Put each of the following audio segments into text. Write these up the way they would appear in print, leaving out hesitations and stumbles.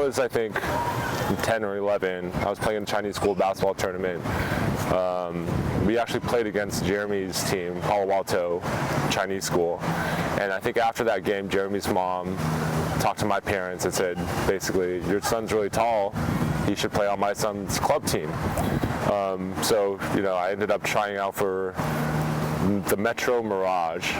was, I think, 10 or 11, I was playing in a Chinese school basketball tournament. We actually played against Jeremy's team, Palo Alto Chinese school. And I think after that game, Jeremy's mom talked to my parents and said, basically, your son's really tall. He should play on my son's club team. So, I ended up trying out for the Metro Mirage,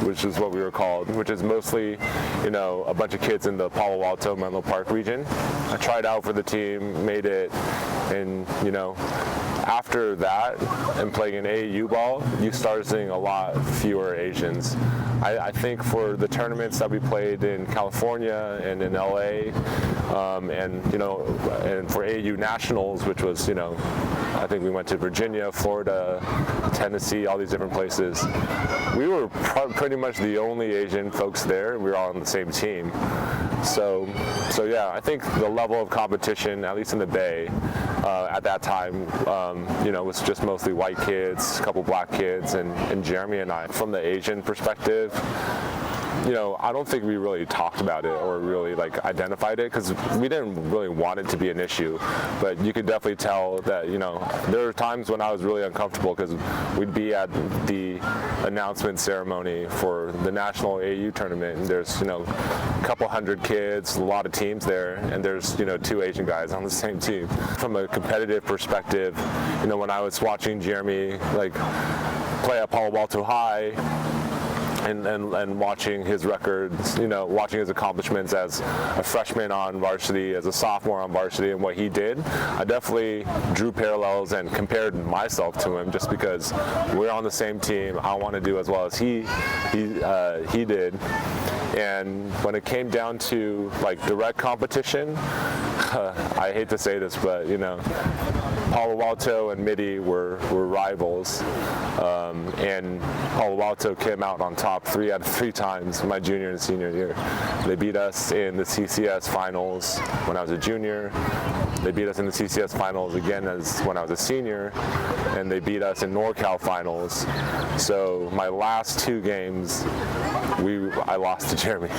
which is what we were called, which is mostly, a bunch of kids in the Palo Alto, Menlo Park region. I tried out for the team, made it, and, after that and playing in AAU ball, you start seeing a lot fewer Asians. I think for the tournaments that we played in California and in LA, and for AAU nationals, which was, I think we went to Virginia, Florida, Tennessee, all these different places. We were pretty much the only Asian folks there, and we were all on the same team. So yeah, I think the level of competition, at least in the Bay, at that time, was just mostly white kids, a couple black kids, and Jeremy and I. From the Asian perspective, I don't think we really talked about it or really identified it, because we didn't really want it to be an issue. But you could definitely tell that, there were times when I was really uncomfortable, because we'd be at the announcement ceremony for the national AAU tournament, and there's, a couple hundred kids, a lot of teams there, and there's, 2 Asian guys on the same team. From a competitive perspective, when I was watching Jeremy play at Palo Alto High, and watching his records, watching his accomplishments as a freshman on varsity, as a sophomore on varsity, and what he did, I definitely drew parallels and compared myself to him, just because we're on the same team. I want to do as well as he did. And when it came down to direct competition, I hate to say this, but Palo Alto and Midi were rivals, and Palo Alto came out on top 3 out of 3 times my junior and senior year. They beat us in the CCS finals when I was a junior. They beat us in the CCS finals again as when I was a senior, and they beat us in NorCal finals. So my last 2 games, I lost to Jeremy.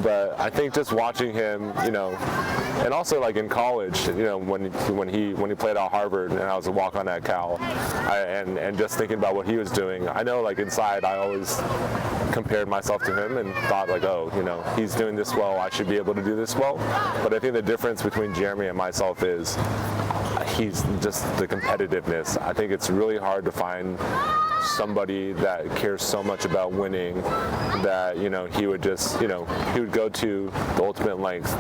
But I think just watching him, and also in college, when he played at Harvard and I was a walk-on at Cal, and just thinking about what he was doing, I know inside I always compared myself to him and thought oh, he's doing this well, I should be able to do this well. But I think the difference between Jeremy and myself is he's just the competitiveness. I think it's really hard to find somebody that cares so much about winning that he would just he would go to the ultimate length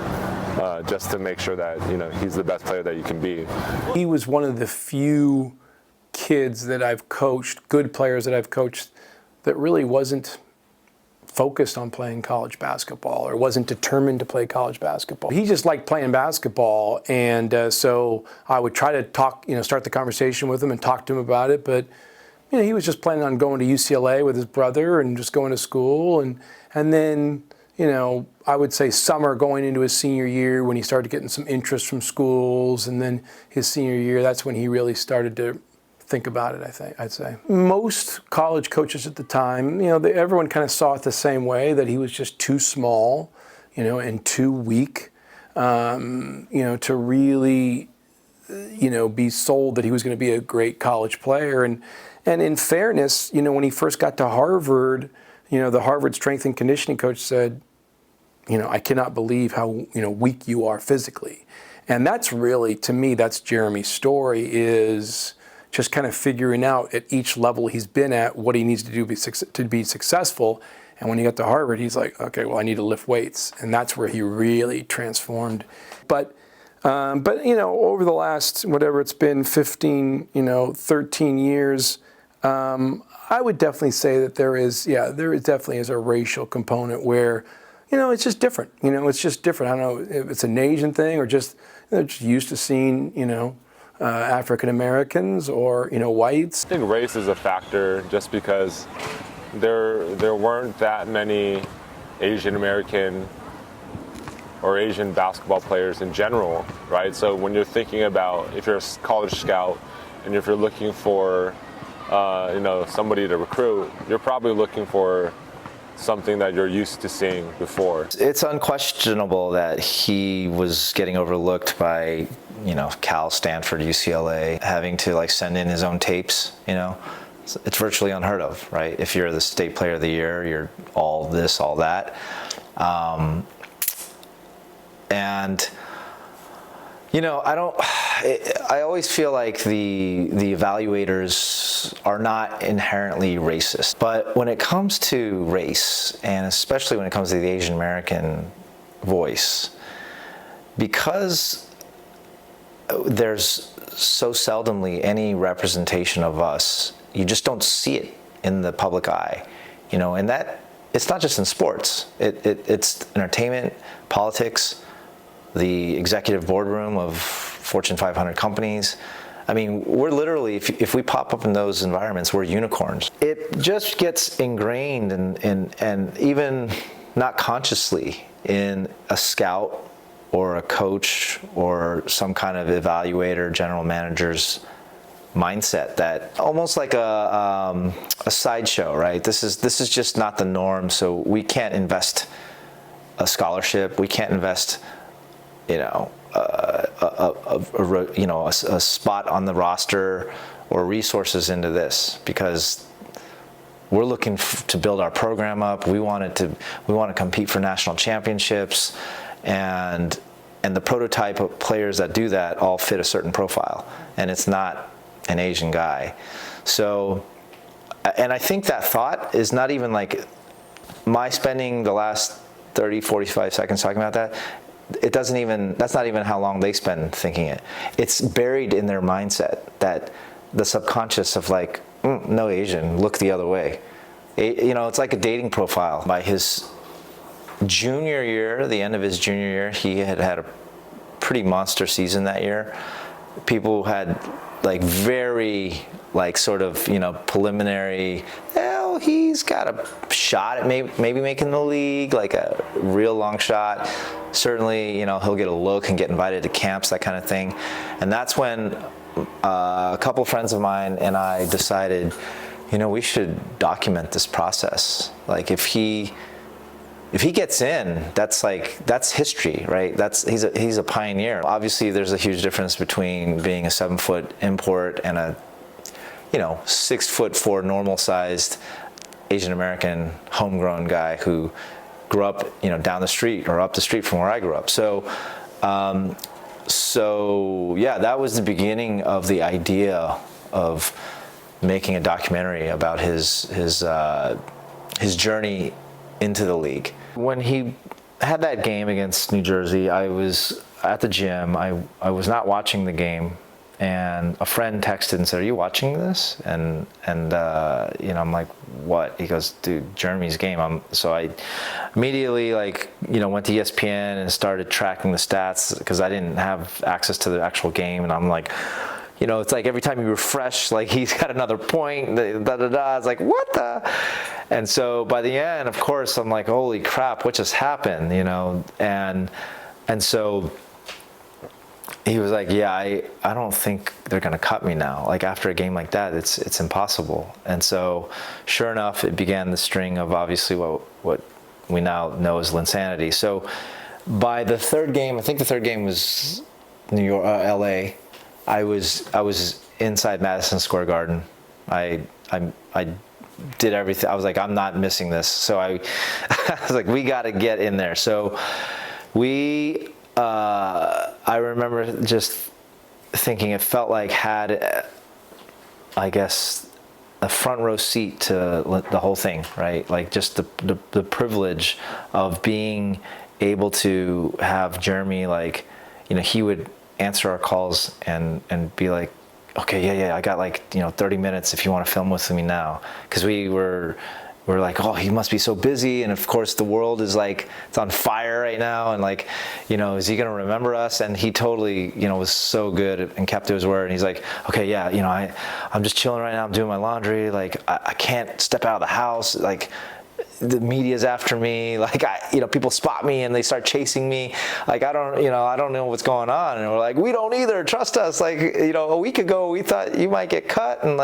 just to make sure that he's the best player that you can be. He was one of the few kids that I've coached, good players that I've coached, that really wasn't focused on playing college basketball or wasn't determined to play college basketball. He just liked playing basketball, and so I would try to talk, start the conversation with him and talk to him about it, but he was just planning on going to UCLA with his brother and just going to school, and then I would say summer going into his senior year when he started getting some interest from schools, and then his senior year, that's when he really started to think about it, I'd say. Most college coaches at the time, everyone kind of saw it the same way, that he was just too small, and too weak, to really, be sold that he was going to be a great college player. And in fairness, when he first got to Harvard, the Harvard strength and conditioning coach said, I cannot believe how, weak you are physically. And that's really, to me, that's Jeremy's story, is just kind of figuring out at each level he's been at what he needs to do to be successful. And when he got to Harvard, he's like, okay, well, I need to lift weights. And that's where he really transformed. But over the last, whatever it's been, 15, 13 years, I would definitely say that there definitely is a racial component where, it's just different. It's just different. I don't know if it's an Asian thing or just, just used to seeing, African Americans or, whites. I think race is a factor just because there weren't that many Asian American or Asian basketball players in general, right? So when you're thinking about, if you're a college scout and if you're looking for, somebody to recruit, you're probably looking for something that you're used to seeing before? It's unquestionable that he was getting overlooked by, Cal, Stanford, UCLA, having to like send in his own tapes, It's virtually unheard of, right? If you're the state player of the year, you're all this, all that. I always feel like the evaluators are not inherently racist. But when it comes to race, and especially when it comes to the Asian American voice, because there's so seldomly any representation of us, you just don't see it in the public eye, and that it's not just in sports. It's entertainment, politics, the executive boardroom of Fortune 500 companies. I mean, we're literally, if we pop up in those environments, we're unicorns. It just gets ingrained and even not consciously in a scout or a coach or some kind of evaluator, general manager's mindset, that almost like a sideshow, right? This is just not the norm, so we can't invest a scholarship, we can't invest, a spot on the roster or resources into this, because we're looking to build our program up. We want to compete for national championships, and the prototype of players that do that all fit a certain profile, and it's not an Asian guy. So, and I think that thought is not even like my spending the last 30, 45 seconds talking about that. That's not even how long they spend thinking it. It's buried in their mindset, that the subconscious of like, no Asian, look the other way. It's like a dating profile. By his junior year, the end of his junior year, he had a pretty monster season that year. People had like very sort of preliminary, he's got a shot at maybe making the league, like a real long shot. Certainly, he'll get a look and get invited to camps, that kind of thing. And that's when a couple friends of mine and I decided, we should document this process. Like if he gets in, that's history, right? He's a pioneer. Obviously, there's a huge difference between being a 7-foot import and a 6'4" normal-sized Asian American homegrown guy who grew up down the street or up the street from where I grew up. So yeah, that was the beginning of the idea of making a documentary about his journey into the league. When he had that game against New Jersey, I was at the gym. I was not watching the game, and a friend texted and said, "Are you watching this?" And I'm like, "What?" He goes, "Dude, Jeremy's game." So I immediately went to ESPN and started tracking the stats, because I didn't have access to the actual game, and I'm like, it's like every time you refresh, like he's got another point, It's like, what the? And so by the end, of course, I'm like, holy crap, what just happened, And so he was like, yeah, I don't think they're going to cut me now. Like after a game like that, it's impossible. And so sure enough, it began the string of obviously what we now know as Linsanity. So by the third game, I think the third game was New York, LA. I was inside Madison Square Garden. I did everything. I was like, I'm not missing this. So I was like, we got to get in there. So I remember just thinking it felt like had, I guess, a front row seat to the whole thing, right? Like just the privilege of being able to have Jeremy, he would answer our calls and be like, okay, yeah, I got 30 minutes if you want to film with me now. Because we're like, oh, he must be so busy, and of course the world is it's on fire right now, and is he gonna remember us? And he totally, was so good and kept to his word. And he's like, okay, yeah, I'm just chilling right now, I'm doing my laundry, I can't step out of the house, the media's after me, people spot me and they start chasing me, I don't know what's going on. And we're like, we don't either, trust us. A week ago we thought you might get cut, and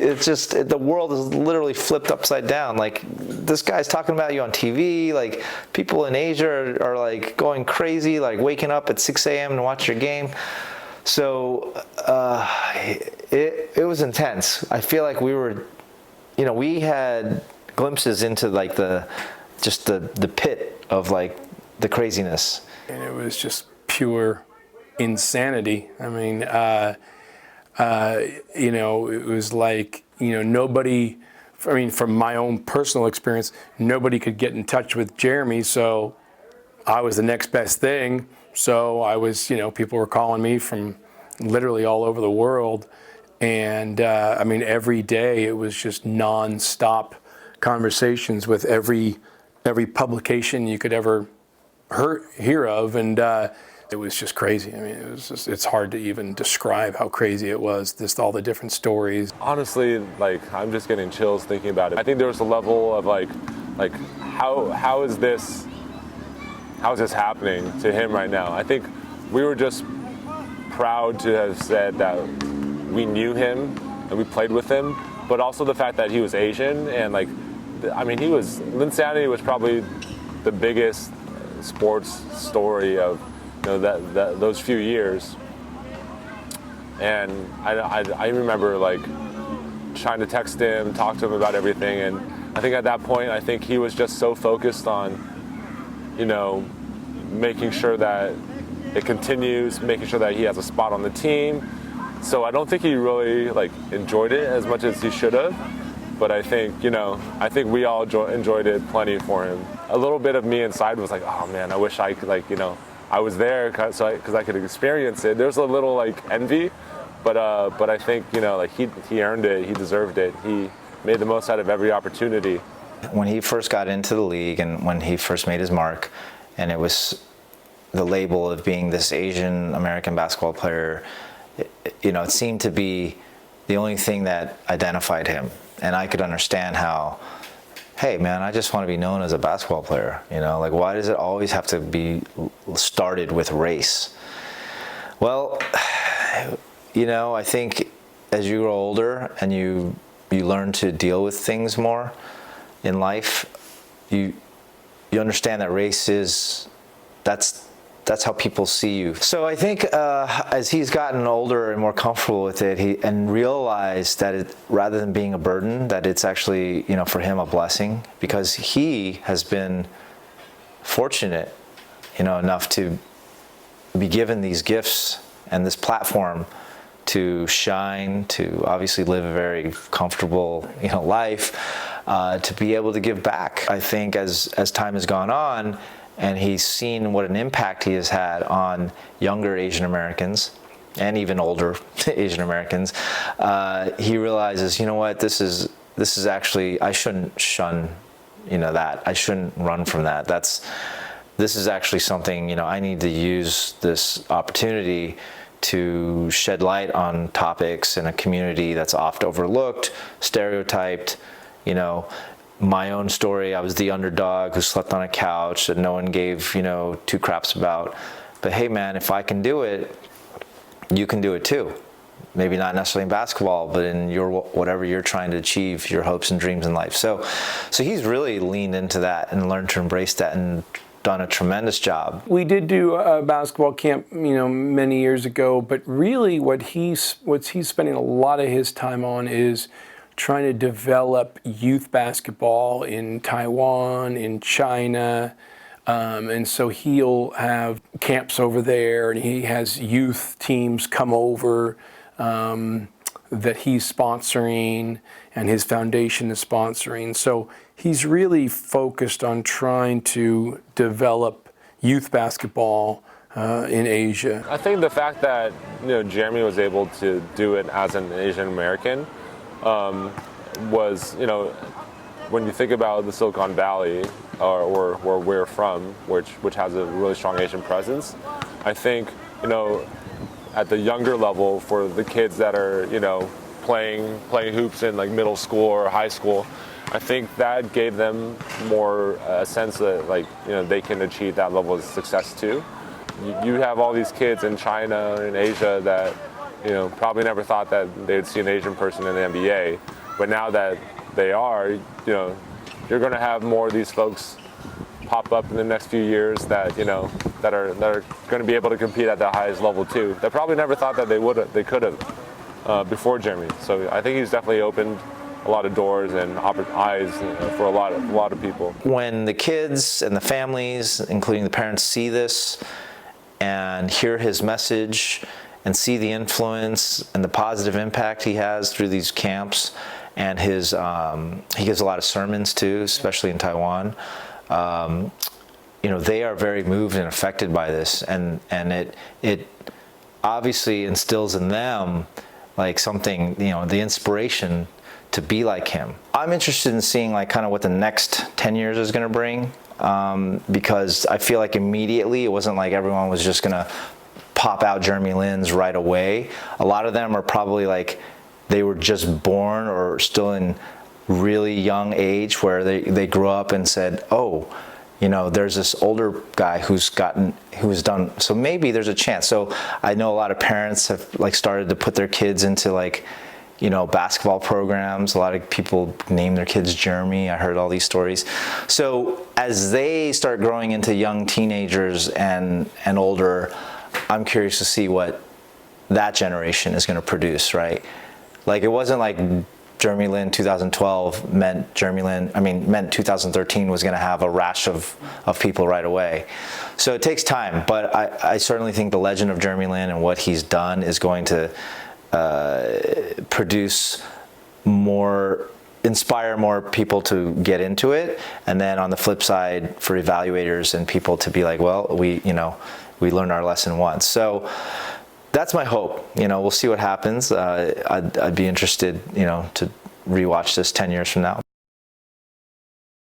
it's just, the world is literally flipped upside down. Like, this guy's talking about you on TV. Like, people in Asia are like going crazy, like waking up at 6 a.m. to watch your game. So it was intense. I feel like we were, we had glimpses into like the pit of like the craziness. And it was just pure insanity. I mean, it was like, nobody, I mean, from my own personal experience, nobody could get in touch with Jeremy, so I was the next best thing. So I was, people were calling me from literally all over the world. And I mean, every day it was just nonstop conversations with every publication you could ever hear of. And it was just crazy. I mean, it's hard to even describe how crazy it was, just all the different stories. Honestly, like, I'm just getting chills thinking about it. I think there was a level of like how is this happening to him right now? I think we were just proud to have said that we knew him and we played with him, but also the fact that he was Asian, and like, I mean, Linsanity was probably the biggest sports story of those few years. And I remember like trying to text him, talk to him about everything, and I think at that point, I think he was just so focused on, making sure that it continues, making sure that he has a spot on the team. So I don't think he really like enjoyed it as much as he should have. But I think, we all enjoyed it plenty for him. A little bit of me inside was like, oh man, I wish I could, like, I was there because I could experience it. There's a little like envy, but I think, like he earned it, he deserved it. He made the most out of every opportunity. When he first got into the league and when he first made his mark, and it was the label of being this Asian American basketball player, it seemed to be the only thing that identified him. And I could understand how, hey man, I just want to be known as a basketball player. Like, why does it always have to be started with race? Well, I think as you grow older and you learn to deal with things more in life, you understand that race is, that's how people see you. So I think as he's gotten older and more comfortable with it, and realized that rather than being a burden, that it's actually, for him a blessing, because he has been fortunate, enough to be given these gifts and this platform to shine, to obviously live a very comfortable, life, to be able to give back. I think as time has gone on, and he's seen what an impact he has had on younger Asian Americans and even older Asian Americans, he realizes, what, this is actually, I shouldn't shun, that. I shouldn't run from that. This is actually something, I need to use this opportunity to shed light on topics in a community that's oft overlooked, stereotyped, my own story. I was the underdog who slept on a couch that no one gave, two craps about. But hey man, if I can do it, you can do it too. Maybe not necessarily in basketball, but in whatever you're trying to achieve, your hopes and dreams in life. So he's really leaned into that and learned to embrace that and done a tremendous job. We did do a basketball camp, many years ago, but really what he's spending a lot of his time on is trying to develop youth basketball in Taiwan, in China, and so he'll have camps over there, and he has youth teams come over that he's sponsoring and his foundation is sponsoring. So he's really focused on trying to develop youth basketball in Asia. I think the fact that Jeremy was able to do it as an Asian American was, when you think about the Silicon Valley or where we're from, which has a really strong Asian presence, I think, at the younger level, for the kids that are, playing hoops in like middle school or high school, I think that gave them more a sense that they can achieve that level of success too. You have all these kids in China and Asia that probably never thought that they would see an Asian person in the NBA. But now that they are, you're going to have more of these folks pop up in the next few years that that are going to be able to compete at the highest level too. They probably never thought that they could have before Jeremy. So I think he's definitely opened a lot of doors and eyes for a lot of people. When the kids and the families, including the parents, see this and hear his message and see the influence and the positive impact he has through these camps, and he gives a lot of sermons too, especially in Taiwan. They are very moved and affected by this, and it obviously instills in them like something, the inspiration to be like him. I'm interested in seeing like kind of what the next 10 years is going to bring, because I feel like immediately it wasn't like everyone was just going to pop out Jeremy Lin's right away. A lot of them are probably like they were just born or still in really young age where they grew up and said, oh, there's this older guy who's done, so maybe there's a chance. So I know a lot of parents have like started to put their kids into like, basketball programs. A lot of people name their kids Jeremy. I heard all these stories. So as they start growing into young teenagers and older, I'm curious to see what that generation is going to produce, right? Like it wasn't like Jeremy Lin 2012 meant 2013 was going to have a rash of people right away. So it takes time, but I certainly think the legend of Jeremy Lin and what he's done is going to inspire more people to get into it. And then on the flip side, for evaluators and people to be like, well, we learned our lesson once. So that's my hope. We'll see what happens. I'd be interested, to rewatch this 10 years from now.